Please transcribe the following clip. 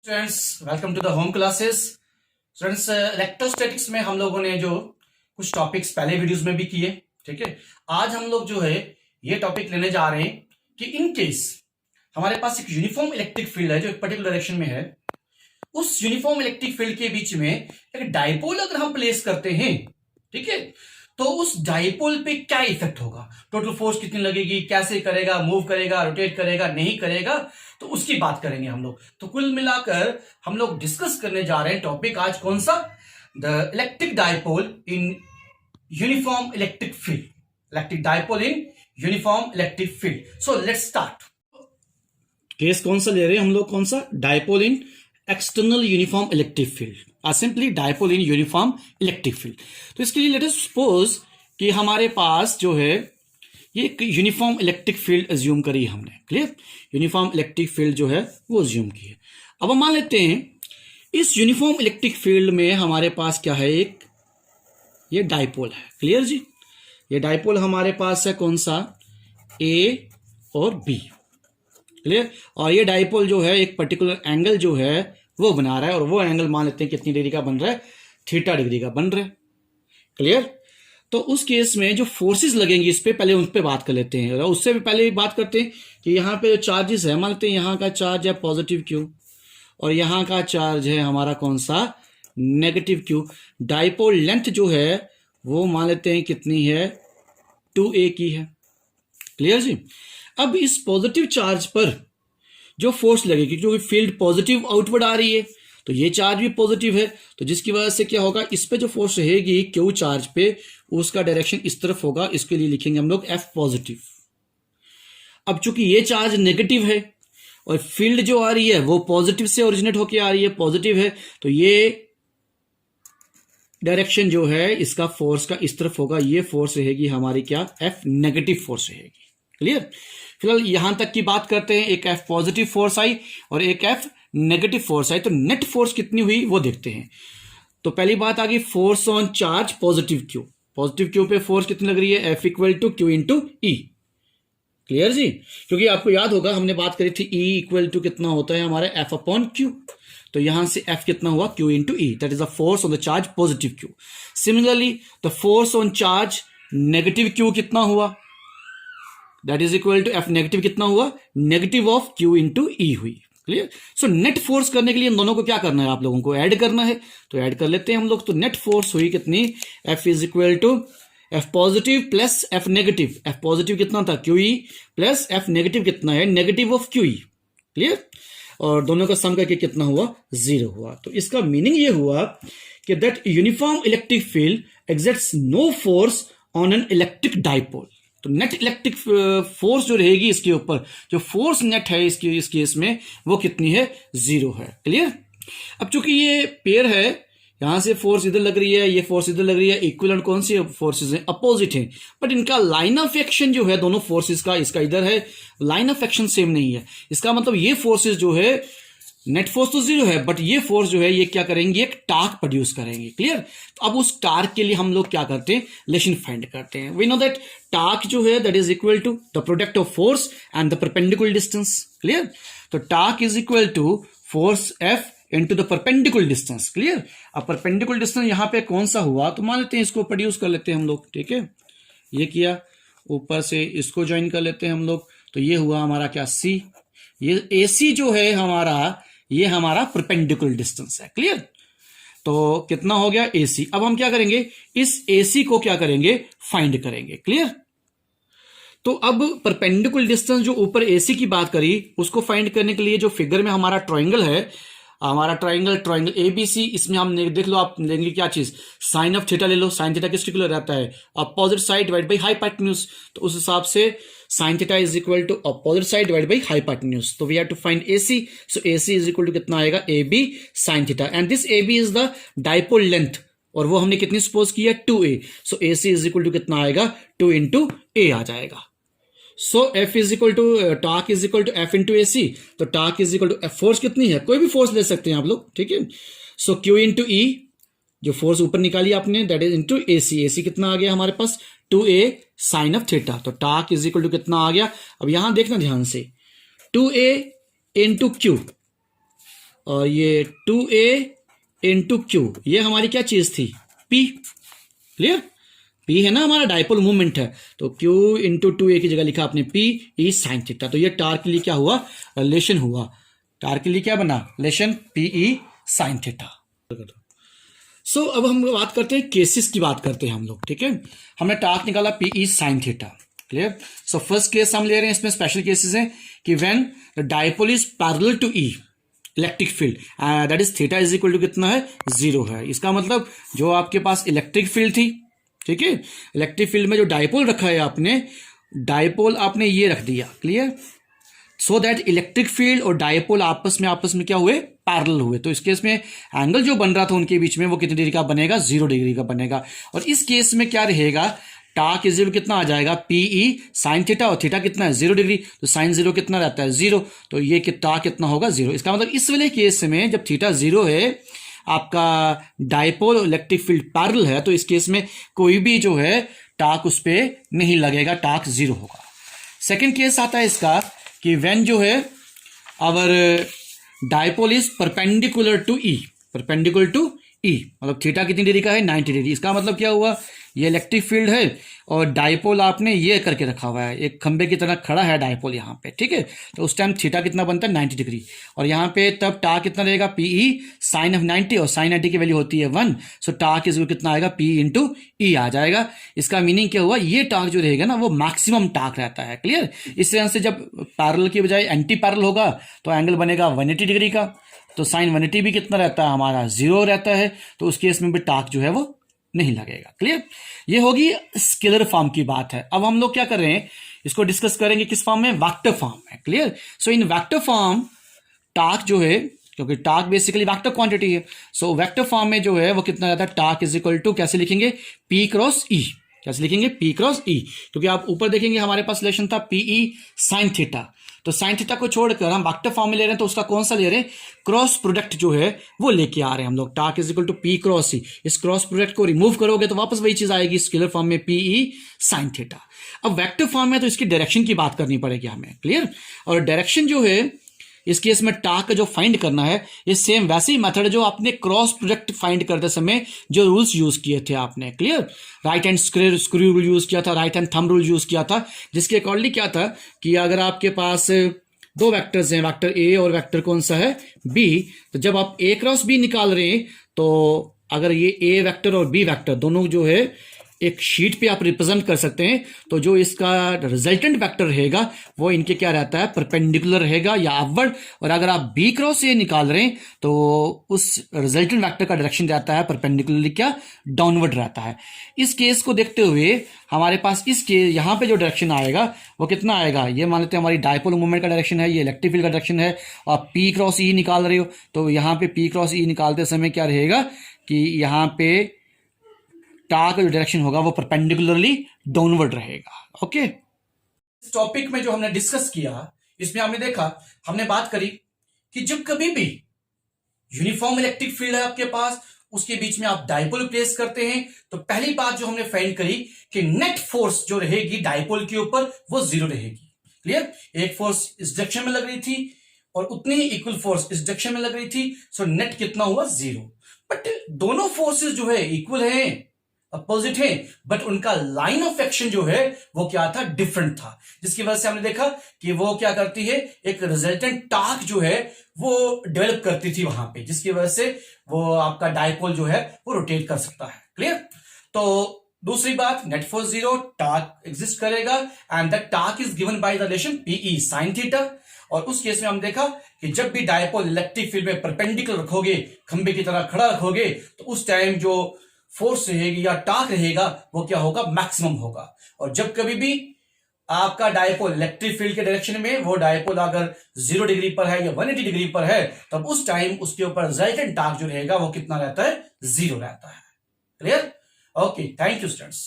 Students welcome to the home classes. Students electrostatics में हम लोगों ने जो कुछ टॉपिक्स पहले वीडियोस में भी किए, ठीक है। आज हम लोग जो है ये टॉपिक लेने जा रहे हैं कि इन केस हमारे पास एक यूनिफॉर्म इलेक्ट्रिक फील्ड है जो एक पर्टिकुलर डायरेक्शन में है, उस यूनिफॉर्म इलेक्ट्रिक फील्ड के बीच में एक डाइपोल अगर हम प्लेस करते हैं, ठीक है, तो उस डाइपोल पे क्या इफेक्ट होगा, टोटल फोर्स कितनी लगेगी, कैसे करेगा, मूव करेगा, रोटेट करेगा, नहीं करेगा, तो उसकी बात करेंगे हम लोग। तो कुल मिलाकर हम लोग डिस्कस करने जा रहे हैं टॉपिक आज कौन सा, the electric dipole in uniform electric field, electric dipole in uniform electric field. So let's start. Case कौन सा ले रहे हैं हम लोग, कौन सा, dipole in external uniform electric field, simply dipole in uniform electric field. तो इसके लिए लेट अस सपोज कि हमारे पास जो है ये एक यूनिफॉर्म इलेक्ट्रिक फील्ड अज्यूम करी हमने, क्लियर, यूनिफॉर्म इलेक्ट्रिक फील्ड जो है वो अज्यूम की है। अब हम मान लेते हैं इस यूनिफॉर्म इलेक्ट्रिक फील्ड में हमारे पास क्या है, एक ये डाइपोल है, क्लियर जी। ये डाइपोल हमारे पास है कौन सा, ए और बी, क्लियर। और ये डाइपोल जो है एक पर्टिकुलर एंगल जो है वो बना रहा है, और वो एंगल मान लेते हैं कितनी डिग्री का बन रहा है, थीटा डिग्री का बन रहा है, क्लियर। तो उस केस में जो फोर्सेस लगेंगी इस पे, पहले उन पे बात कर लेते हैं। और उससे भी पहले बात करते हैं कि यहाँ पे जो चार्जेस है, मान लेते हैं यहाँ का चार्ज है पॉजिटिव क्यू और यहाँ का चार्ज है हमारा कौन सा, नेगेटिव क्यू। डाइपोल लेंथ जो है वो मान लेते हैं कितनी है, 2a की है, क्लियर जी। अब इस पॉजिटिव चार्ज पर जो फोर्स लगेगी, क्योंकि फील्ड पॉजिटिव आउटवर्ड आ रही है तो ये चार्ज भी पॉजिटिव है, तो जिसकी वजह से क्या होगा, इस पे जो फोर्स रहेगी क्यू चार्ज पे, उसका डायरेक्शन इस तरफ होगा, इसके लिए लिखेंगे हम लोग एफ पॉजिटिव। अब चूंकि ये चार्ज नेगेटिव है और फील्ड जो आ रही है वो पॉजिटिव से ओरिजिनेट होकर आ रही है, पॉजिटिव है, तो ये डायरेक्शन जो है इसका फोर्स का इस तरफ होगा, ये फोर्स रहेगी हमारी क्या, एफ नेगेटिव फोर्स रहेगी, क्लियर। फिलहाल यहां तक की बात करते हैं, एक एफ पॉजिटिव फोर्स आई और एक एफ नेगेटिव फोर्स आई, तो नेट फोर्स कितनी हुई वो देखते हैं। तो पहली बात आ गई force on charge positive Q, positive Q पे फोर्स कितनी लग रही है, F equal to Q into E, clear जी। क्योंकि आपको याद होगा हमने बात करी थी ई इक्वल टू कितना होता है हमारा एफ अपॉन क्यू, तो यहां से एफ कितना हुआ, Q into E, that is the force on the charge positive Q. Similarly the force on charge negative Q कितना हुआ, that is equal to F negative कितना हुआ, negative of Q into E हुई, clear. So net force करने के लिए इन दोनों को क्या करना है, आप लोगों को ऐड करना है, तो ऐड कर लेते हैं हम लोग। तो नेट फोर्स हुई कितनी, F is equal to F positive plus F negative, F positive कितना था, Q E, plus F negative कितना है, negative of Q E, clear. और दोनों का सम करके कितना हुआ, 0 हुआ। तो इसका मीनिंग ये हुआ कि that uniform electric field exerts no force on an electric dipole. तो नेट इलेक्ट्रिक फोर्स जो रहेगी इसके ऊपर, जो फोर्स नेट है इसकी इस केस में, वो कितनी है, 0 है, क्लियर। अब चूंकि ये पेयर है, यहां से फोर्स इधर लग रही है, ये फोर्स इधर लग रही है, इक्विवेलेंट कौन सी फोर्सेस हैं, अपोजिट हैं, बट इनका लाइन ऑफ एक्शन जो है दोनों फोर्सेस का, इसका इधर है, लाइन ऑफ एक्शन सेम नहीं है। इसका मतलब ये फोर्सेस जो है, नेट फोर्स तो 0 है, बट ये फोर्स जो है ये क्या करेंगे, एक टार्क प्रोड्यूस करेंगे, क्लियर। तो अब उस टार्क के लिए हम लोग क्या करते हैं, रिलेशन फाइंड करते हैं। वी नो दैट टार्क जो है that is equal to the product of force and the perpendicular distance, clear. तो torque is equal to force F into the perpendicular distance, clear. अब परपेंडिकुलर डिस्टेंस यहां पे कौन सा हुआ, तो मान लेते हैं इसको प्रोड्यूस कर लेते हैं हम लोग, ठीक है। ये किया, ऊपर से इसको ज्वाइन कर लेते हैं हम लोग, तो ये हुआ हमारा क्या, सी। ये AC जो है हमारा, ये हमारा परपेंडिकुलर डिस्टेंस है, क्लियर। तो कितना हो गया, AC। अब हम क्या करेंगे, इस AC को क्या करेंगे, फाइंड करेंगे, क्लियर। तो अब परपेंडिकुलर डिस्टेंस जो ऊपर AC की बात करी, उसको फाइंड करने के लिए जो फिगर में हमारा ट्राइंगल है, हमारा ट्राइंगल ABC, इसमें हम देख लो, आप लेंगे क्या चीज, साइन ऑफ थीटा ले लो। साइन थीटा किस इक्वल रहता है, opposite side divide by hypotenuse, तो उस हिसाब से sine theta is equal to opposite side divide by hypotenuse. तो we have to find AC, so AC is equal to कितना आएगा, AB sine theta, and this AB is the dipole length, और वो हमने कितनी सपोज किया, 2a, so AC is equal to कितना आएगा, 2 इंटू a आ जाएगा। So F is equal to torque is equal to F into AC, तो torque is equal to F, force कितनी है, कोई भी फोर्स ले सकते हैं आप लोग, ठीक है। सो Q इंटू E, जो फोर्स ऊपर निकाली आपने, दैट इज इंटू AC कितना आ गया हमारे पास, 2a साइन ऑफ थीटा, तो टार्क इज इक्वल टू कितना आ गया। अब यहां देखना ध्यान से, 2a इंटू Q, और ये 2a इंटू क्यू, ये हमारी क्या चीज थी, P। क्लियर, P है ना हमारा डायपोल मूवमेंट है, तो Q इंटू 2a की जगह लिखा आपने P E साइन थीटा। तो ये टार्क के लिए क्या हुआ, रिलेशन हुआ, टार्क के लिए क्या बना, relation P E sine theta. So अब हम बात करते हैं केसेस की, बात करते हैं हम लोग, ठीक है। हमने टार्क निकाला P E sine theta, clear. So first case हम ले रहे हैं, इसमें स्पेशल केसेस हैं कि when the dipole is parallel to E electric field, that is theta is equal to कितना है, 0 है। इसका मतलब जो आपके पास इलेक्ट्रिक फील्ड थी, ठीक है, इलेक्ट्रिक फील्ड में जो डायपोल रखा है आपने, डायपोल आपने ये रख दिया, clear, so that electric field और डायपोल आपस में क्या हुए, पैरेलल हुए। तो इस केस में एंगल जो बन रहा था उनके बीच में वो कितनी डिग्री का बनेगा, 0 डिग्री का बनेगा। और इस केस में क्या रहेगा, टार्क इज कितना आ जाएगा, PE साइन थीटा, और थीटा कितना है, 0 डिग्री, तो साइन 0 कितना रहता है, 0, तो ये टार्क कितना होगा, 0। इसका मतलब इस वाले केस में जब थीटा 0 है, आपका डायपोल और इलेक्ट्रिक फील्ड पैरेलल है, तो इस केस में कोई भी जो है टार्क उस पर नहीं लगेगा, टार्क 0 होगा। सेकेंड केस आता है इसका कि व्हेन जो है our dipole is perpendicular to E, perpendicular to E, मतलब थीटा कितनी डिग्री का है, 90 डिग्री। इसका मतलब क्या हुआ, ये इलेक्ट्रिक फील्ड है और डायपोल आपने ये करके रखा हुआ है, एक खंबे की तरह खड़ा है डायपोल यहाँ पे, ठीक है। तो उस टाइम थीटा कितना बनता है, 90 डिग्री, और यहाँ पे तब टार्क कितना रहेगा, PE साइन ऑफ 90, और साइन 90 की वैल्यू होती है 1, सो टार्क इज कितना आएगा, P इंटू E आ जाएगा। इसका मीनिंग क्या हुआ, ये टार्क जो रहेगा ना वो मैक्सिमम टार्क रहता है, क्लियर। इस तरह से जब पैरेलल की बजाय एंटी पैरेलल होगा तो एंगल बनेगा 180 डिग्री का, तो साइन 180 भी कितना रहता है हमारा, 0 रहता है, तो उस केस में भी टार्क जो है वो नहीं लगेगा, क्लियर। ये होगी स्केलर फॉर्म की बात है। अब हम लोग क्या कर रहे हैं, इसको डिस्कस करेंगे किस फॉर्म में, वेक्टर फॉर्म में, क्लियर। सो इन वेक्टर फॉर्म टार्क जो है, क्योंकि टार्क बेसिकली वेक्टर क्वांटिटी है, सो वेक्टर फॉर्म में जो है वो कितना रहता है, टार्क इज इक्वल टू कैसे लिखेंगे, P क्रॉस E, कैसे लिखेंगे, P क्रॉस E, क्योंकि आप ऊपर देखेंगे हमारे पास रिलेशन था PE साइन थीटा, तो साइन थीटा को छोड़कर हम वेक्टर फॉर्म में ले रहे हैं, तो उसका कौन सा ले रहे हैं, क्रॉस प्रोडक्ट जो है वो लेके आ रहे हैं हम लोग, torque is equal to P cross E। इस क्रॉस प्रोडक्ट को रिमूव करोगे तो वापस वही चीज आएगी स्केलर फॉर्म में, PE साइन थीटा। अब वेक्टर फॉर्म में तो इसकी डायरेक्शन की बात करनी पड़ेगी हमें, क्लियर। और डायरेक्शन जो है इस केस में टार्क का जो फाइंड करना है, ये सेम वैसे ही मेथड जो आपने क्रॉस प्रोडक्ट फाइंड करते समय जो रूल्स यूज किए थे आपने, clear. Right hand screw rule use किया था, right hand thumb rule use किया था, जिसके अकॉर्डिंगली क्या था कि अगर आपके पास दो वेक्टर्स हैं, वेक्टर A और वेक्टर कौन सा है, B, तो जब आप A क्रॉस B निकाल रहे हैं, तो अगर ये A वेक्टर और B वेक्टर दोनों जो है एक शीट पे आप रिप्रेजेंट कर सकते हैं, तो जो इसका रिजल्टेंट वेक्टर रहेगा वो इनके क्या रहता है, परपेंडिकुलर रहेगा या अपवर्ड। और अगर आप B क्रॉस A निकाल रहे हैं तो उस रिजल्टेंट वेक्टर का डायरेक्शन रहता है परपेंडिकुलरली क्या, डाउनवर्ड रहता है। इस केस को देखते हुए हमारे पास यहाँ पे जो डायरेक्शन आएगा वो कितना आएगा, ये मान लेते हैं हमारी डायपोल मूवमेंट का डायरेक्शन है, ये इलेक्ट्रिक फील्ड का डायरेक्शन है, और P क्रॉस E निकाल रहे हो, तो यहाँ पे P क्रॉस E निकालते समय क्या रहेगा कि यहाँ पे टार्क का जो डायरेक्शन होगा वो परपेंडिकुलरली डाउनवर्ड रहेगा, ओके। इस टॉपिक में जो हमने डिस्कस किया, इसमें हमने देखा, हमने बात करी कि जब कभी भी यूनिफॉर्म इलेक्ट्रिक फील्ड है आपके पास, उसके बीच में आप डायपोल प्लेस करते हैं, तो पहली बात जो हमने फाइंड करी कि नेट फोर्स जो रहेगी डायपोल के ऊपर वो 0 रहेगी, क्लियर। एक फोर्स इस डायरेक्शन में लग रही थी और उतनी ही इक्वल फोर्स इस डायरेक्शन में लग रही थी, सो नेट कितना हुआ, 0। बट दोनों फोर्सेस जो है इक्वल है, अपोजिट है, बट उनका लाइन ऑफ एक्शन जो है वो क्या था, डिफरेंट था, जिसकी वजह से हमने देखा कि वो क्या करती है, एक रिजल्टेंट टार्क जो है वो डेवलप करती थी वहां पे, जिसकी वजह से वो आपका डायपोल जो है वो रोटेट कर सकता है, क्लियर। तो दूसरी बात, नेट फोर्स 0, टार्क एग्जिस्ट करेगा, and that torque is given by the relation PE sine theta. और उस केस में हम देखा कि जब भी डायपोल इलेक्ट्रिक फील्ड में परपेंडिकुलर रखोगे, खंबे की तरह खड़ा रखोगे, तो उस टाइम जो फोर्स रहेगी या टार्क रहेगा वो क्या होगा, मैक्सिमम होगा। और जब कभी भी आपका डायपोल इलेक्ट्रिक फील्ड के डायरेक्शन में, वो डायपोल अगर 0 डिग्री पर है या 180 डिग्री पर है, तब उस टाइम उसके ऊपर रिजल्टेंट टार्क जो रहेगा वो कितना रहता है, 0 रहता है, clear. Okay, thank you students.